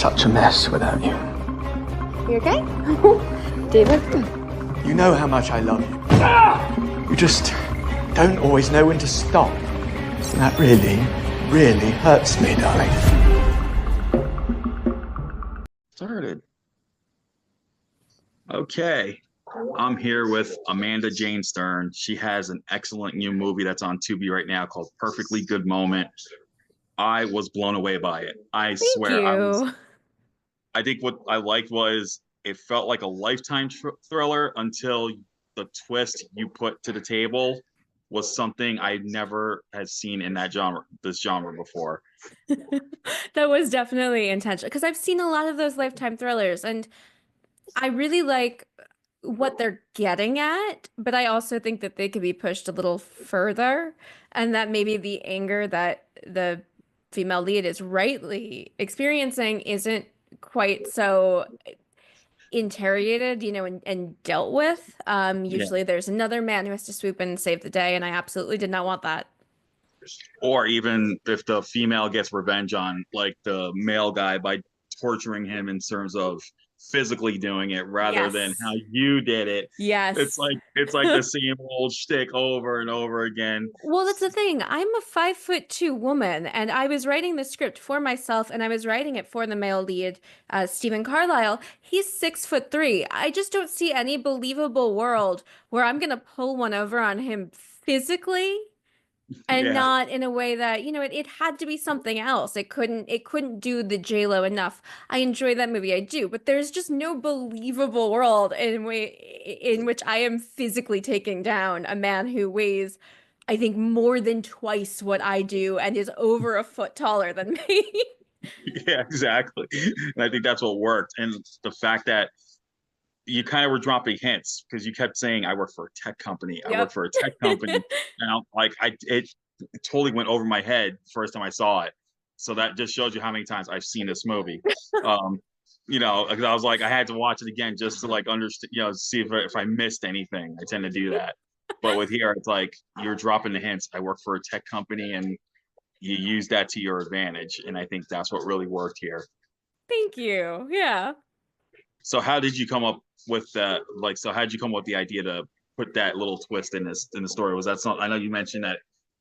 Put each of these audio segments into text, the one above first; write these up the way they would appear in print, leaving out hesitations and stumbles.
such a mess without you. You okay? David? You know how much I love you. You just don't always know when to stop. And that really, really hurts me, darling. Started. Okay. I'm here with Amanda Jane Stern. She has an excellent new movie that's on Tubi right now called Perfectly Good Moment. I was blown away by it. I swear. I think what I liked was it felt like a Lifetime thriller until the twist you put to the table was something I never had seen in this genre before. That was definitely intentional because I've seen a lot of those Lifetime thrillers and I really like what they're getting at, but I also think that they could be pushed a little further and that maybe the anger that the female lead is rightly experiencing isn't quite so interrogated, and dealt with. Yeah. Usually there's another man who has to swoop in and save the day, and I absolutely did not want that. Or even if the female gets revenge on like the male guy by torturing him in terms of physically doing it rather than how you did it. Yes. It's like the same old shtick over and over again. Well, that's the thing. I'm a 5'2" woman, and I was writing the script for myself, and I was writing it for the male lead, Stephen Carlisle. He's 6'3". I just don't see any believable world where I'm gonna pull one over on him physically. And not in a way that, it had to be something else. It couldn't do the J-Lo enough. I enjoy that movie, I do, but there's just no believable world in which I am physically taking down a man who weighs, I think, more than twice what I do and is over a foot taller than me. Yeah, exactly. And I think that's what worked. And the fact that you kind of were dropping hints because you kept saying, I work for a tech company. I work for a tech company. And it totally went over my head first time I saw it. So that just shows you how many times I've seen this movie. Because I was like, I had to watch it again just to like understand, see if I missed anything. I tend to do that. But with here, it's like you're dropping the hints. I work for a tech company and you use that to your advantage. And I think that's what really worked here. Thank you. Yeah. So how did you come up with that? So how did you come up with the idea to put that little twist in the story? Was that something? I know you mentioned that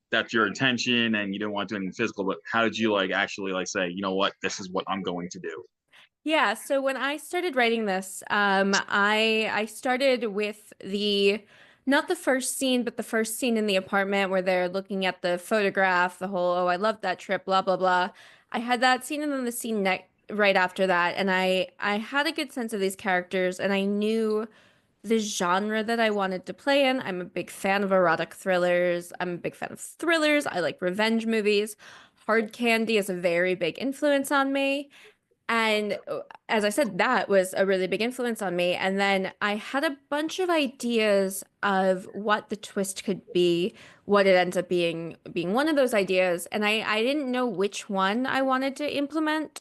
that's your intention and you didn't want to do anything physical, but how did you actually say, you know what, this is what I'm going to do? Yeah, so when I started writing this, I started with not the first scene, but the first scene in the apartment where they're looking at the photograph, the whole, oh, I love that trip, blah, blah, blah. I had that scene and then the scene right after that, and I had a good sense of these characters, and I knew the genre that I wanted to play in. I'm a big fan of erotic thrillers. I'm a big fan of thrillers. I like revenge movies. Hard candy is a very big influence on me. And as I said, that was a really big influence on me. And then I had a bunch of ideas of what the twist could be, what it ends up being one of those ideas. And I didn't know which one I wanted to implement.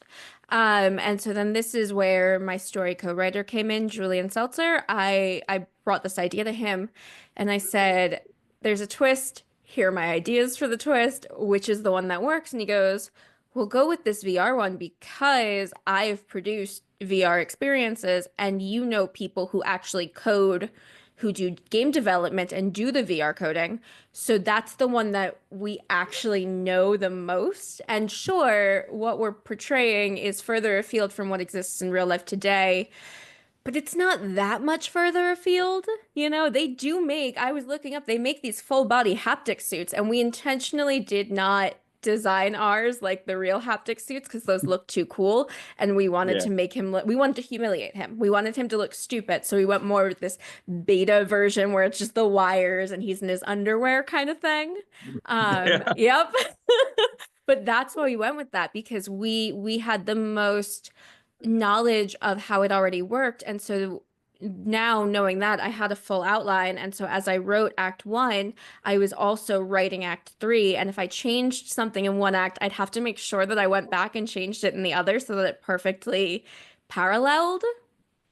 And so then this is where my story co-writer came in, Julian Seltzer. I brought this idea to him and I said, there's a twist. Here are my ideas for the twist. Which is the one that works? And he goes, we'll go with this VR one because I've produced VR experiences and people who actually code, who do game development and do the VR coding. So that's the one that we actually know the most. And sure, what we're portraying is further afield from what exists in real life today, but it's not that much further afield. I was looking up, they make these full body haptic suits, and we intentionally did not design ours like the real haptic suits because those look too cool, and we wanted to make him we wanted to humiliate him. We wanted him to look stupid, so we went more with this beta version where it's just the wires and he's in his underwear kind of thing. Yep. But that's why we went with that, because we had the most knowledge of how it already worked, and so now knowing that, I had a full outline. And so as I wrote Act 1, I was also writing Act 3. And if I changed something in one act, I'd have to make sure that I went back and changed it in the other so that it perfectly paralleled.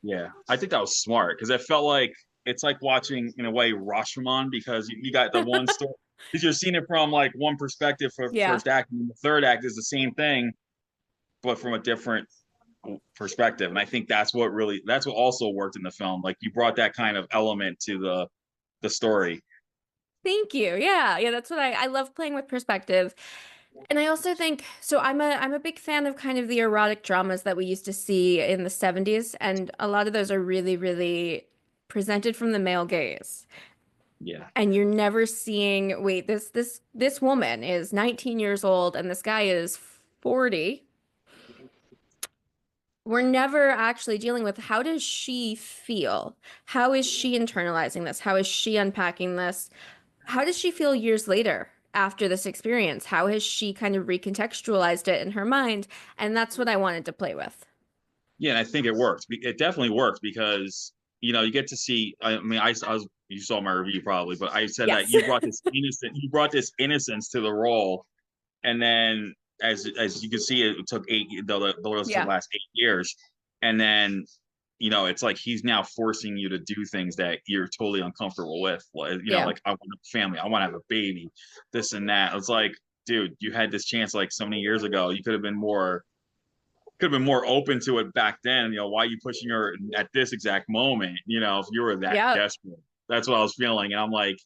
Yeah, I think that was smart because it felt like it's like watching, in a way, Rashomon, because you got the one story, because you're seeing it from like one perspective for first act, and the third act is the same thing, but from a different perspective. And I think that's what also worked in the film. Like you brought that kind of element to the story. Thank you. Yeah, that's what I love playing with perspective. And I also think so I'm a big fan of kind of the erotic dramas that we used to see in the 70s, and a lot of those are really, really presented from the male gaze. Yeah. And you're never seeing, wait, this woman is 19 years old and this guy is 40. We're never actually dealing with how does she feel? How is she internalizing this? How is she unpacking this? How does she feel years later after this experience? How has she kind of recontextualized it in her mind? And that's what I wanted to play with. Yeah, and I think it worked. It definitely worked because you get to see. I mean, I was you saw my review probably, but I said that Yes. you brought this innocence to the role, and then as you can see, it took the rest of Yeah. the last 8 years, and then it's like he's now forcing you to do things that you're totally uncomfortable with. Like, Yeah. like I want a family, I want to have a baby, this and that. It's like, dude, you had this chance like so many years ago. You could have been more open to it back then. Why are you pushing her at this exact moment? If you were that Yeah. desperate, that's what I was feeling. And I'm like,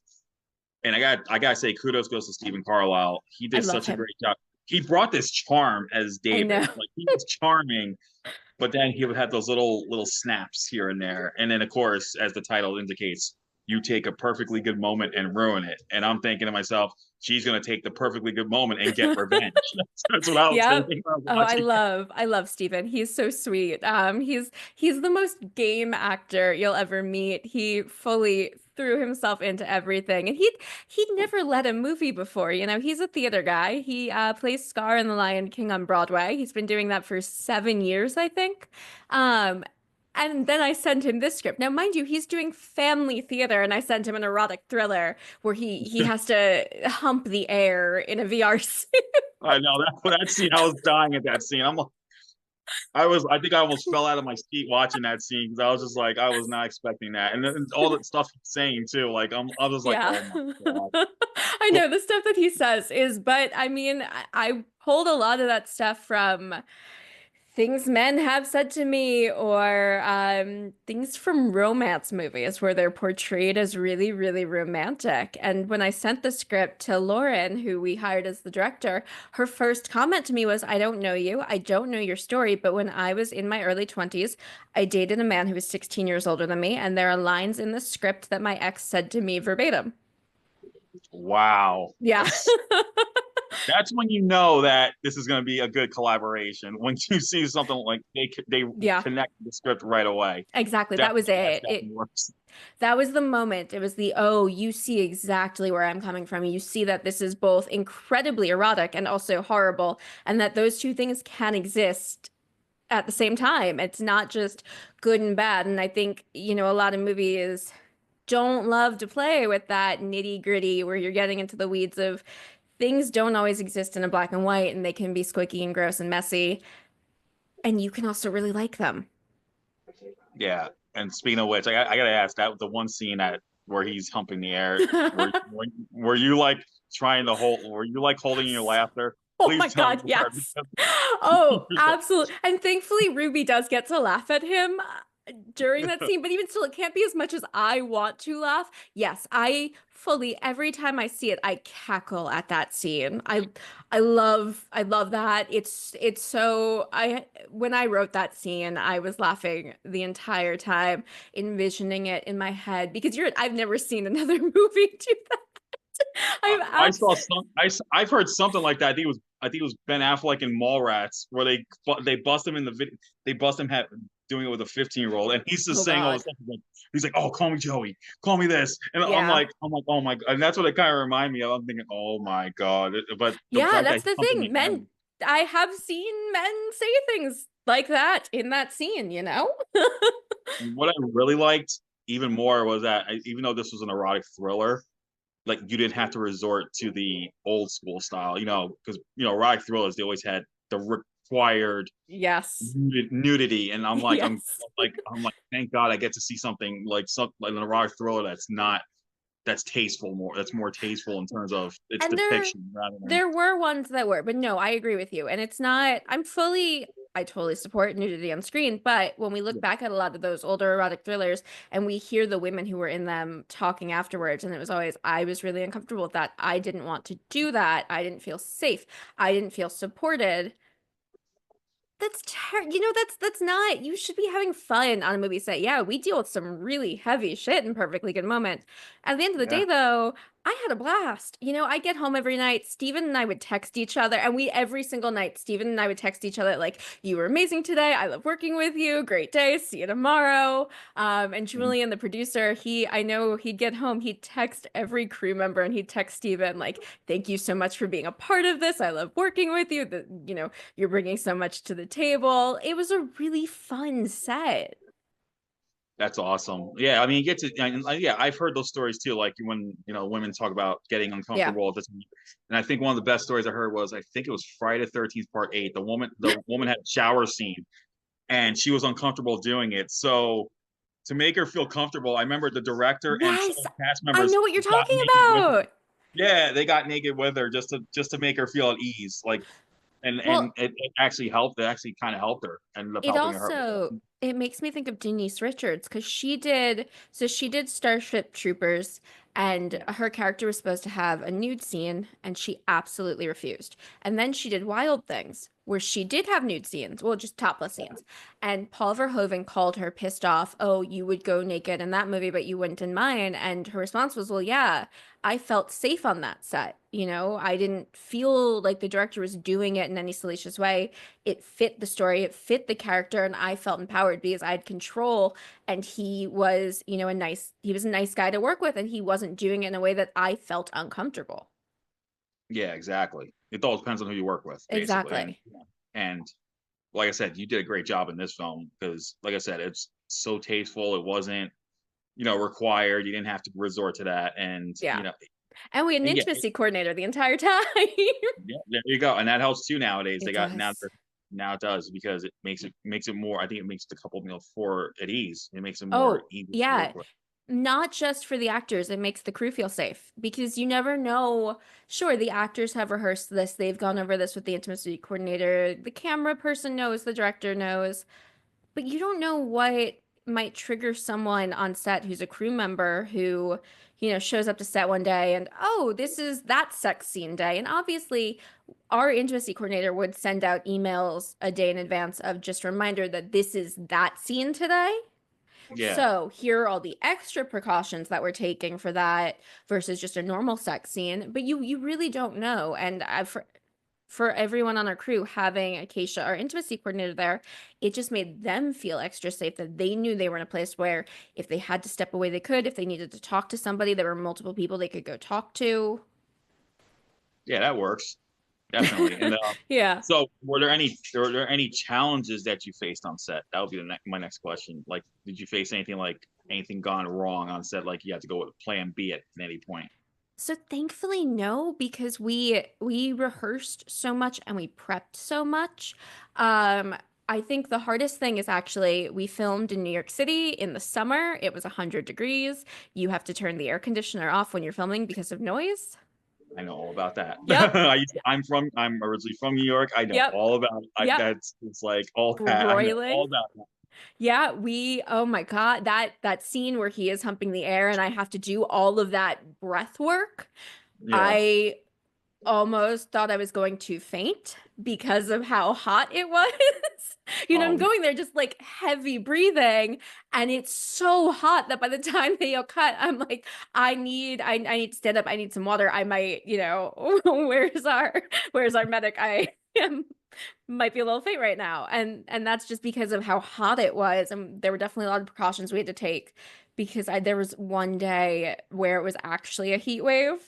and I gotta say, kudos goes to Stephen Carlisle. He I did love such a him. great job. He brought this charm as I David. know. Like he was charming, but then he would have those little snaps here and there. And then of course, as the title indicates, you take a perfectly good moment and ruin it. And I'm thinking to myself, she's gonna take the perfectly good moment and get revenge. That's what I was Yep. thinking when I was Oh, watching. I love Steven. He's so sweet. He's the most game actor you'll ever meet. He fully threw himself into everything. And he'd never led a movie before. He's a theater guy. He plays Scar in The Lion King on Broadway. He's been doing that for 7 years, I think. Um, and then I sent him this script. Now, mind you, he's doing family theater, and I sent him an erotic thriller where he has to hump the air in a VR suit. I know that scene. I was dying at that scene. I think I almost fell out of my seat watching that scene because I was just like, I was not expecting that, and then all the stuff he's saying too. Like I was like, Yeah. oh my god. I know the stuff that he says but I mean, I pulled a lot of that stuff from things men have said to me or things from romance movies where they're portrayed as really, really romantic. And when I sent the script to Lauren, who we hired as the director, her first comment to me was, I don't know you. I don't know your story. But when I was in my early 20s, I dated a man who was 16 years older than me. And there are lines in the script that my ex said to me verbatim. Wow. Yeah. That's when you know that this is going to be a good collaboration. When you see something like they Yeah. connect the script right away. Exactly. That was it. That was the moment. It was oh, you see exactly where I'm coming from. You see that this is both incredibly erotic and also horrible, and that those two things can exist at the same time. It's not just good and bad. And I think, a lot of movies don't love to play with that nitty-gritty where you're getting into the weeds of things don't always exist in a black and white, and they can be squicky and gross and messy. And you can also really like them. Yeah. And speaking of which, I gotta ask that the one scene where he's humping the air, were you like trying to hold, were you like holding your laughter? Oh Please my tell me God, yes. Oh, absolutely. And thankfully, Ruby does get to laugh at him during that scene, but even still, it can't be as much as I want to laugh. Yes, every time I see it, I cackle at that scene. I love that. It's so when I wrote that scene, I was laughing the entire time, envisioning it in my head because I've never seen another movie do that. I've heard something like that. I think it was Ben Affleck in Mallrats where they bust him in the video. They bust him doing it with a 15-year-old, and he's just saying all this stuff. He's like, "Oh, call me Joey, call me this," and Yeah. I'm like, "Oh my god!" And that's what it kind of reminded me of. I'm thinking, "Oh my god!" But yeah, that's the thing, men. I have seen men say things like that in that scene. What I really liked even more was that even though this was an erotic thriller, like you didn't have to resort to the old school style, because erotic thrillers they always had the required yes nudity, and I'm like, yes. I'm like, thank God I get to see something like an erotic thriller that's tasteful more, that's more tasteful in terms of its depiction rather than. There were ones that were, but no, I agree with you, and it's not. I'm fully I totally support nudity on screen, but when we look back at a lot of those older erotic thrillers and we hear the women who were in them talking afterwards, and it was always, I was really uncomfortable with that. I didn't want to do that. I didn't feel safe. I didn't feel supported. That's not, you should be having fun on a movie set. Yeah, we deal with some really heavy shit in Perfectly Good Moment. At the end of the Yeah. day, though, I had a blast. I get home every night. Steven and I would text each other, and every single night, Steven and I would text each other like, "You were amazing today. I love working with you. Great day. See you tomorrow." And Mhm. Julian, the producer, I know he'd get home, he'd text every crew member, and he'd text Steven like, "Thank you so much for being a part of this. I love working with you. You're bringing so much to the table." It was a really fun set. That's awesome. Yeah, I mean, you get to, and, yeah, I've heard those stories too. Like when women talk about getting Yeah. uncomfortable at this, and I think one of the best stories I heard was, I think it was Friday the 13th Part 8. The woman had a shower scene, and she was uncomfortable doing it. So to make her feel comfortable, I remember the director and some Yes, of the cast I members know what you're got talking naked with her. about. Yeah, they got naked with her just to make her feel at ease. Like, and Well, it actually helped. It actually kind of helped her. Ended up it helping her. also it makes me think of Denise Richards because she did Starship Troopers, and Yeah, her character was supposed to have a nude scene and she absolutely refused. And then she did Wild Things where she did have nude scenes, well, just topless scenes. And Paul Verhoeven called her pissed off, "Oh, you would go naked in that movie, but you wouldn't in mine." And her response was, "Well, yeah, I felt safe on that set. I didn't feel like the director was doing it in any salacious way. It fit the story, it fit the character, and I felt empowered because I had control, and he was, a nice guy to work with, and he wasn't doing it in a way that I felt uncomfortable." yeah, exactly. It all depends on who you work with, basically. And Exactly. and like I said, you did a great job in this film because, like I said, it's so tasteful. It wasn't, required. You didn't have to resort to that, and Yeah. And we had an and yeah, intimacy coordinator the entire time. yeah, there you go. And that helps too nowadays. They It got does. now it does, because it makes it more. I think it makes the couple, for at ease. It makes it more Oh, easy to work yeah. with. Not just for the actors, it makes the crew feel safe because you never know. Sure, the actors have rehearsed this, they've gone over this with the intimacy coordinator, the camera person knows, the director knows, but you don't know what might trigger someone on set who's a crew member who, shows up to set one day and, oh, this is that sex scene day. And obviously, our intimacy coordinator would send out emails a day in advance of just a reminder that this is that scene today. Yeah, So here are all the extra precautions that we're taking for that versus just a normal sex scene. But you really don't know. And for everyone on our crew having Acacia, our intimacy coordinator there, it just made them feel extra safe that they knew they were in a place where if they had to step away, they could. If they needed to talk to somebody, there were multiple people they could go talk to. yeah, that works definitely. And Yeah. so, were there any challenges that you faced on set? That would be my next question. Like, did you face anything gone wrong on set? Like, you had to go with Plan B at any point? So thankfully, no, because we rehearsed so much and we prepped so much. Um, I think the hardest thing is actually we filmed in New York City in the summer. It was 100 degrees. You have to turn the air conditioner off when you're filming because of noise. I know all about that. Yep. I'm originally from New York. I know Yep. all about. Yep. It's like all that. I know all Broiling. about that. Yeah, oh my God, that scene where he is humping the air and I have to do all of that breath work. Yeah. I almost thought I was going to faint because of how hot it was. I'm Um. going there just like heavy breathing, and it's so hot that by the time they all cut, I'm like, I need to stand up. I need some water. I might, where's our medic? I am might be a little faint right now. And that's just because of how hot it was. And there were definitely a lot of precautions we had to take because there was one day where it was actually a heat wave.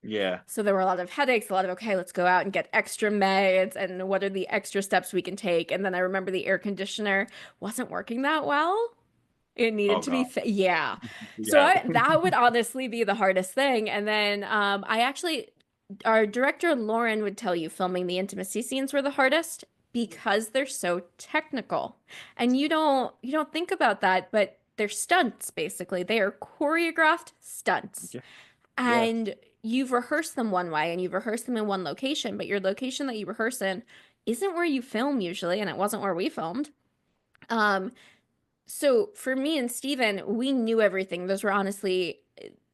Yeah. So there were a lot of headaches, a lot of, okay, let's go out and get extra meds and what are the extra steps we can take. And then I remember the air conditioner wasn't working that well. It needed Oh to be, God. yeah. So Yeah. that would honestly be the hardest thing. And then our director Lauren would tell you filming the intimacy scenes were the hardest because they're so technical. And you don't think about that, but they're stunts basically. They are choreographed stunts. Yeah. Yeah. And you've rehearsed them one way and you've rehearsed them in one location, but your location that you rehearse in isn't where you film usually, and it wasn't where we filmed. Um, so for me and Steven, we knew everything. Those were honestly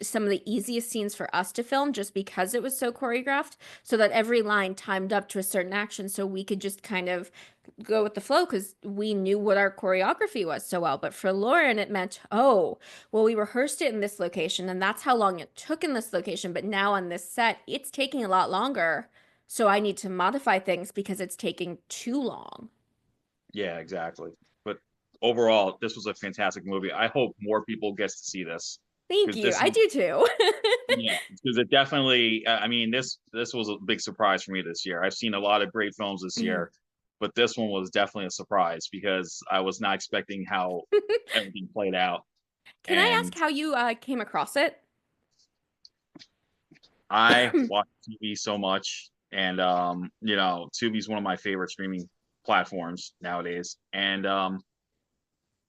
some of the easiest scenes for us to film just because it was so choreographed, so that every line timed up to a certain action so we could just kind of go with the flow because we knew what our choreography was so well. But for Lauren, it meant, oh, well, we rehearsed it in this location and that's how long it took in this location. But now on this set, it's taking a lot longer. So I need to modify things because it's taking too long. Yeah, exactly. But overall, this was a fantastic movie. I hope more people gets to see this Thank because you. this I is, do too. yeah, because it definitely. I mean, this was a big surprise for me this year. I've seen a lot of great films this year, but this one was definitely a surprise because I was not expecting how everything played out. Can I ask And how you came across it? I watch TV so much, and Tubi's one of my favorite streaming platforms nowadays. And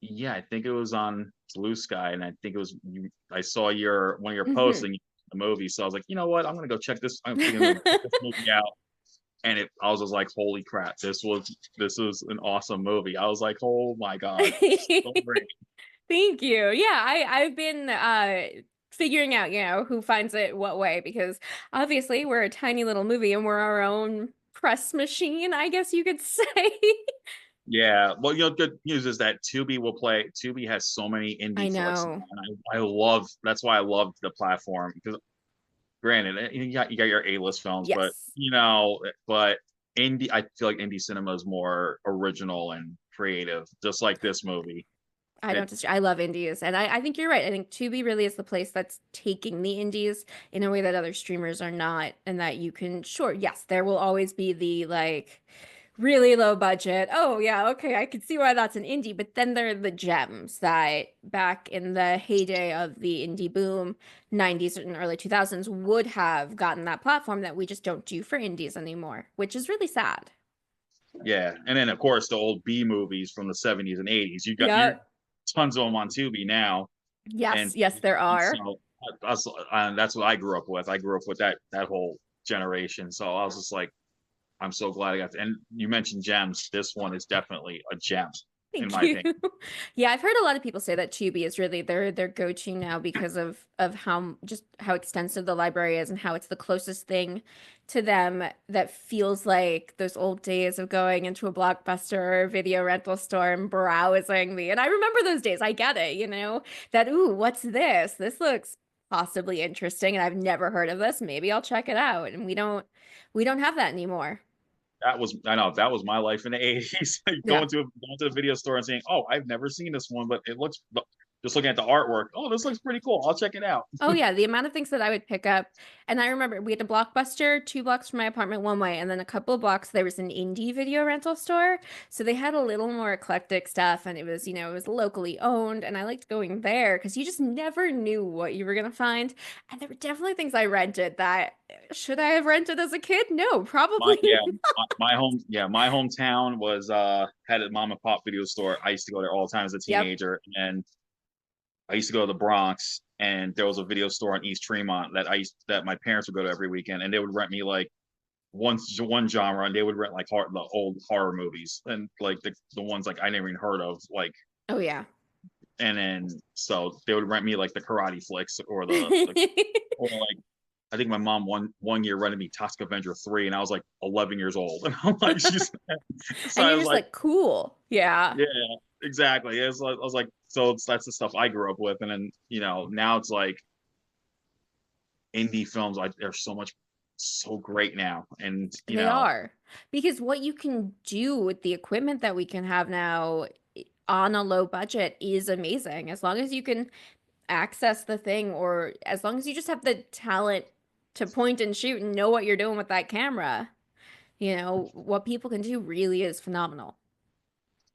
yeah, I think it was on Blue Sky, and I think it was you. I saw your one of your posts Mhm. and the movie, so I was like, you know what, I'm gonna go check this. I'm gonna check this movie out, and I was just like, holy crap, this was an awesome movie. I was like, oh my god, so great. Thank you. Yeah, I've been figuring out, who finds it what way because obviously we're a tiny little movie and we're our own press machine, I guess you could say. Yeah, well, good news is that Tubi will play. Tubi has so many I indie flicks, know. and I love. That's why I love the platform because, granted, you got your A-list films, but Yes. but indie. I feel like indie cinema is more original and creative, just like this movie. I It don't just I love indies and I think you're right. I think Tubi really is the place that's taking the indies in a way that other streamers are not, and that you can sure, yes, there will always be the like really low budget. Oh yeah, okay, I can see why that's an indie, but then there are the gems that back in the heyday of the indie boom, 90s and early 2000s would have gotten that platform that we just don't do for indies anymore, which is really sad. yeah, and then of course the old B movies from the '70s and '80s. You Yep. tons of them on Tubi now, Yes, and, yes, there and are. so that's what I grew up with. I grew up with that whole generation. So I was just like, I'm so glad I got to. And you mentioned gems. This one is definitely a gem, in Thank my you. opinion. Yeah, I've heard a lot of people say that Tubi is really their go-to now because of how extensive the library is and how it's the closest thing to them that feels like those old days of going into a Blockbuster or video rental store and browsing the. And I remember those days. I get it, that ooh, what's this? This looks possibly interesting and I've never heard of this. Maybe I'll check it out. And we don't have that anymore. I know that was my life in the '80s. Like Yeah. going to a video store and saying, "Oh, I've never seen this one, but it looks." Just looking at the artwork, oh, this looks pretty cool. I'll check it out. Oh yeah, the amount of things that I would pick up. And I remember we had a Blockbuster 2 blocks from my apartment one way, and then a couple of blocks there was an indie video rental store. So they had a little more eclectic stuff, and it was locally owned, and I liked going there because you just never knew what you were gonna find. And there were definitely things I rented that should I have rented as a kid? No, My probably yeah, not. my hometown was had a mom and pop video store. I used to go there all the time as a Yep. teenager, and I used to go to the Bronx, and there was a video store on East Tremont that my parents would go to every weekend, and they would rent me like one genre, and they would rent like the old horror movies and like the ones like I never even heard of, like, Oh yeah. and then so they would rent me like the karate flicks or the or like I think my mom one year rented me Toxic Avenger 3, and I was like 11 years old, and I'm like, she's so And I you're was just like, like, cool. Yeah. yeah, exactly. I was like, so that's the stuff I grew up with, and then now it's like indie films. Like they're so great now, and They are. Because what you can do with the equipment that we can have now on a low budget is amazing. As long as you can access the thing, or as long as you just have the talent to point and shoot and know what you're doing with that camera, what people can do really is phenomenal.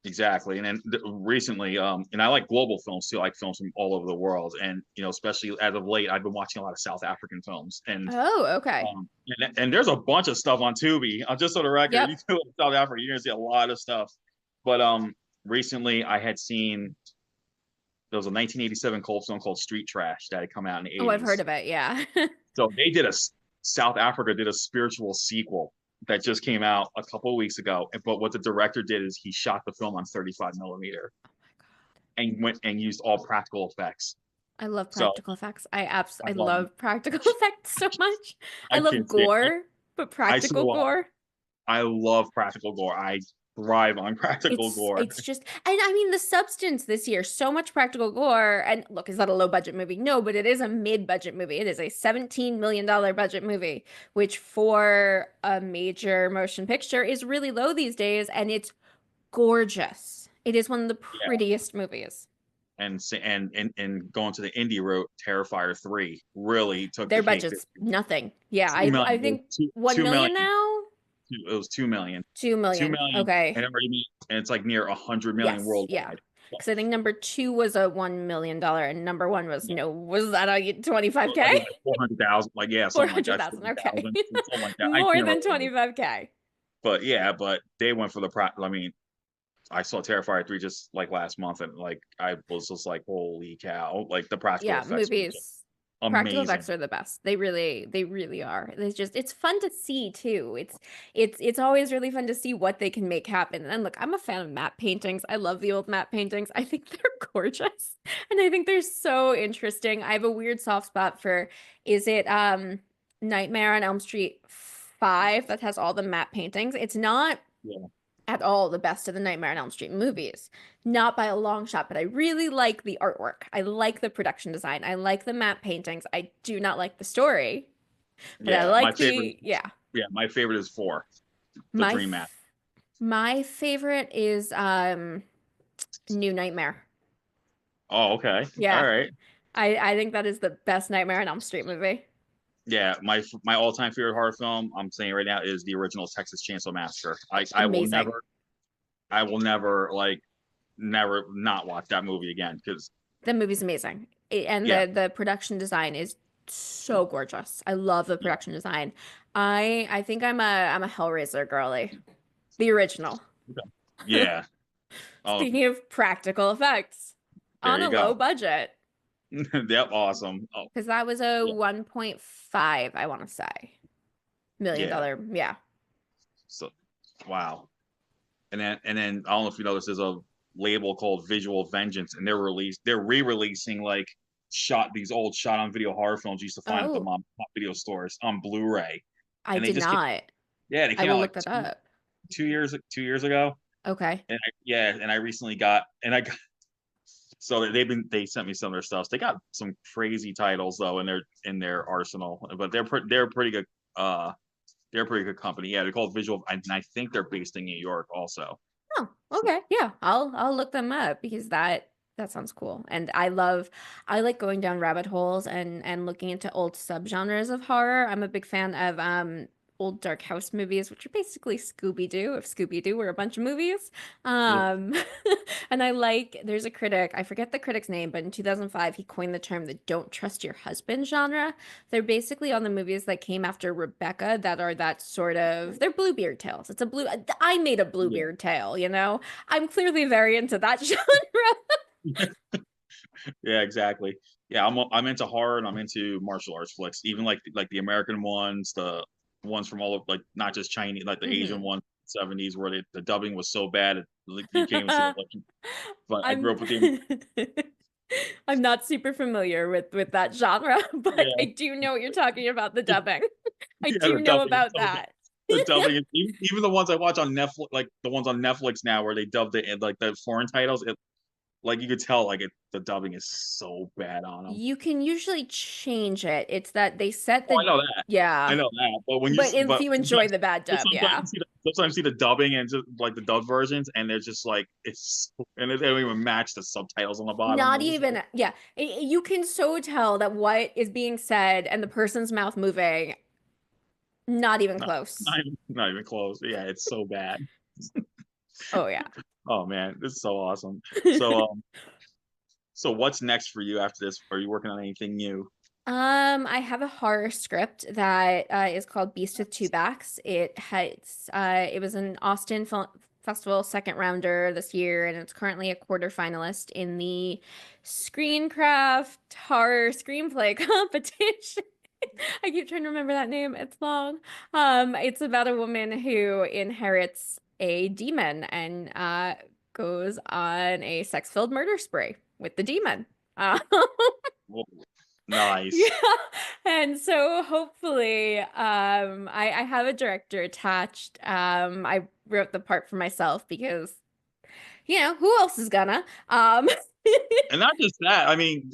exactly. And then recently, and I like global films too. I like films from all over the world, and especially as of late, I've been watching a lot of South African films, and Oh, okay. there's a bunch of stuff on Tubi. Just on the record, Yep. you go to South Africa, you're gonna see a lot of stuff. But recently I had seen there was a 1987 cult film called Street Trash that had come out in the Oh, I've heard 80s. of it. Yeah. So South Africa did a spiritual sequel that just came out a couple of weeks ago. But what the director did is he shot the film on 35 millimeter and went and used all practical effects. I love So practical effects. I I love them. love practical effects so much. I I love can't stand. gore, but I so practical gore. I love practical gore. I thrive on practical gore. It's just, and I mean the substance this year, so much practical gore. And look, is that a low budget movie? No, but it is a mid-budget movie. It is a $17 million budget movie, which for a major motion picture is really low these days, and it's gorgeous. It is one of the Yeah, prettiest movies. and going to the indie route, Terrifier 3 really took Their the cake. budget's nothing. Yeah, 2 million. I think Two, 1 2 million million. now? It was 2 million. 2 2 million. million. Okay. And it's like near 100 million Yes, worldwide. yeah. Because I think number 2 was a $1 million and number 1 was was that a 25K? I think like 400,000, like something like that. 400,000, okay. Something like that. More than 25K. But yeah, but they went for the I mean, I saw Terrifier 3 just like last month, and like I was just like, holy cow! Like the practical effects were just Movies. Practical amazing. effects are the best. They really are. It's fun to see too. It's always really fun to see what they can make happen. And look, I'm a fan of matte paintings. I love the old matte paintings. I think they're gorgeous. And I think they're so interesting. I have a weird soft spot for, is it Nightmare on Elm Street 5 that has all the matte paintings? It's not Yeah. at all the best of the Nightmare on Elm Street movies. Not by a long shot, but I really like the artwork. I like the production design. I like the matte paintings. I do not like the story, but I like my favorite is 4, the my Dream Map. My favorite is New Nightmare. Oh, okay. Yeah. All right. I think that is the best Nightmare on Elm Street movie. Yeah, my all-time favorite horror film, I'm saying right now, is the original Texas Chainsaw Massacre. I will never like never not watch that movie again, because the movie's amazing. And the production design is so gorgeous. I love the production design. I think I'm a Hellraiser girly. The original. yeah. Speaking of practical effects on a low budget. Yep, awesome. Because that was a 1.5, I want to say, $1 million. Yeah. So, wow. And then I don't know if you know, this is a label called Visual Vengeance, and they're re-releasing like these old shot on video horror films you used to find at the mom video stores on Blu-ray. I did not. They came I will out look that up. 2 years ago. Okay. And I recently so they sent me some of their stuff. They got some crazy titles though in their arsenal, but they're pretty good. They're a pretty good company. Yeah, they're called Visual, and I think they're based in New York also. Oh, okay. Yeah, I'll look them up because that sounds cool. And I like going down rabbit holes and looking into old subgenres of horror. I'm a big fan of old dark house movies, which are basically Scooby-Doo, if Scooby-Doo were a bunch of movies. And there's a critic, I forget the critic's name, but in 2005 he coined the term the don't trust your husband genre. They're basically on the movies that came after Rebecca that are that sort of, they're Bluebeard tales. I made a Bluebeard tale, you know? I'm clearly very into that genre. Yeah, exactly. Yeah, I'm into horror, and I'm into martial arts flicks, even like the American ones, the ones from all of, like, not just Chinese, like the Asian ones, 70s, where the dubbing was so bad you can't even see it. But I grew up with the I'm not super familiar with that genre, but I do know what you're talking about, the dubbing. I do know about that. The dubbing, even the ones I watch on Netflix, like the ones on Netflix now where they dubbed it in like the foreign titles, like you could tell the dubbing is so bad on them. You can usually change it. It's that they set the I know that. Yeah. I know that. But if you enjoy the bad dub, sometimes see the dubbing and just like the dub versions, and they're just like they don't even match the subtitles on the bottom. Not even, yeah. You can so tell that what is being said and the person's mouth moving, not even close. Not even close. Yeah, it's so bad. Oh yeah. Oh man, this is so awesome. So what's next for you after this? Are you working on anything new? I have a horror script that is called Beast with Two Backs. It was an Austin Film Festival second rounder this year, and it's currently a quarter finalist in the Screencraft horror screenplay competition. I keep trying to remember that name. It's long. It's about a woman who inherits a demon and goes on a sex-filled murder spree with the demon. Uh, Whoa, yeah. nice. And so hopefully, I have a director attached. I wrote the part for myself because, who else is gonna? And not just that. I mean,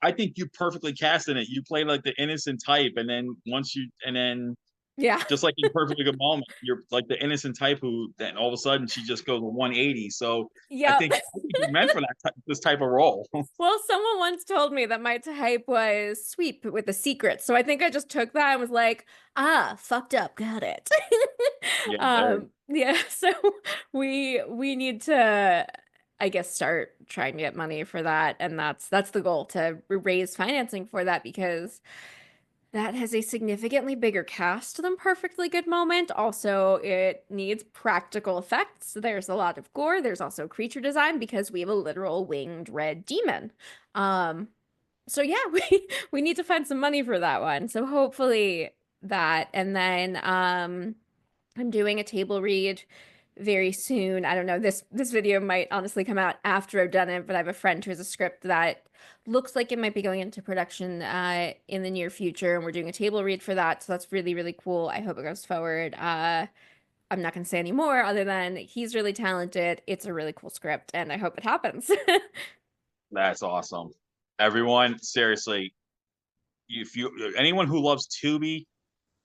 I think you perfectly cast in it. You play like the innocent type, and then Yeah. just like in Perfectly Good Moment, you're like the innocent type who then all of a sudden she just goes 180. So Yep. I think you're meant for this type of role. Well, someone once told me that my type was sweep with a secret. So I think I just took that and was like, fucked up, got it. Yeah, there. Yeah, so we need to, I guess, start trying to get money for that. And that's the goal, to raise financing for that, because that has a significantly bigger cast than Perfectly Good Moment. Also, it needs practical effects. There's a lot of gore. There's also creature design because we have a literal winged red demon. Um, so yeah, we need to find some money for that one. So hopefully that. And then I'm doing a table read very soon. I don't know. This video might honestly come out after I've done it, but I have a friend who has a script that looks like it might be going into production in the near future, and we're doing a table read for that. So that's really, really cool. I hope it goes forward. I'm not going to say any more other than he's really talented. It's a really cool script, and I hope it happens. That's awesome. Everyone, seriously, if you anyone who loves Tubi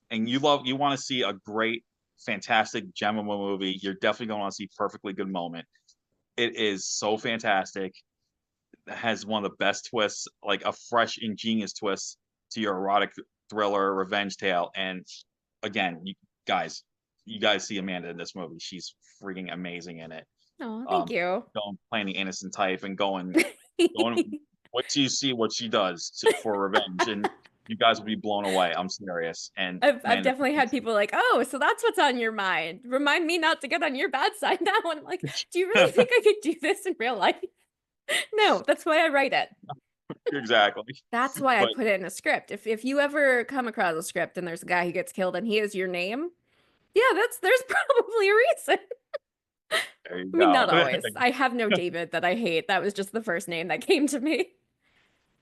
and you want to see a great, fantastic gem of a movie, you're definitely going to want to see Perfectly Good Moment. It is so fantastic. It has one of the best twists, like a fresh, ingenious twist to your erotic thriller revenge tale. And again, you guys see Amanda in this movie. She's freaking amazing in it. Oh, thank you. Going playing the innocent type and going what you see what she does for revenge, and you guys will be blown away. I'm serious. And I've man, definitely had people like, oh, so that's what's on your mind. Remind me not to get on your bad side now. And I'm like, do you really think I could do this in real life? No, that's why I write it. exactly. That's why I But put it in a script. If you ever come across a script and there's a guy who gets killed and he is your name, yeah, there's probably a reason. there you I mean, go. not always. I have no David that I hate. That was just the first name that came to me.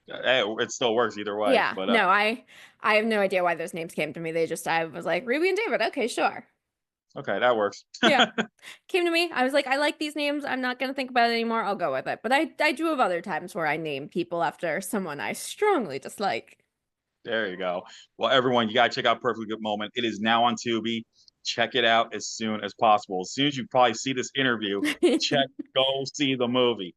Hey, it still works either way. Yeah, But no, I have no idea why those names came to me. I was like, Ruby and David. Okay, sure. okay, that works. Yeah. Came to me. I was like, I like these names. I'm not gonna think about it anymore. I'll go with it. But I do have other times where I name people after someone I strongly dislike. There you go. Well, everyone, you gotta check out Perfectly Good Moment. It is now on Tubi. Check it out as soon as possible. As soon as you probably see this interview, go see the movie.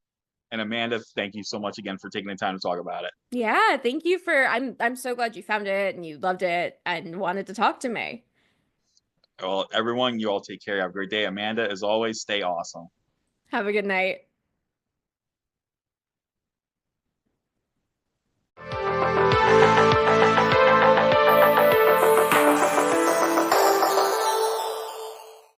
And Amanda, thank you so much again for taking the time to talk about it. Yeah, thank you for I'm so glad you found it and you loved it and wanted to talk to me. Well, everyone, you all take care. Have a great day. Amanda, as always, stay awesome. Have a good night.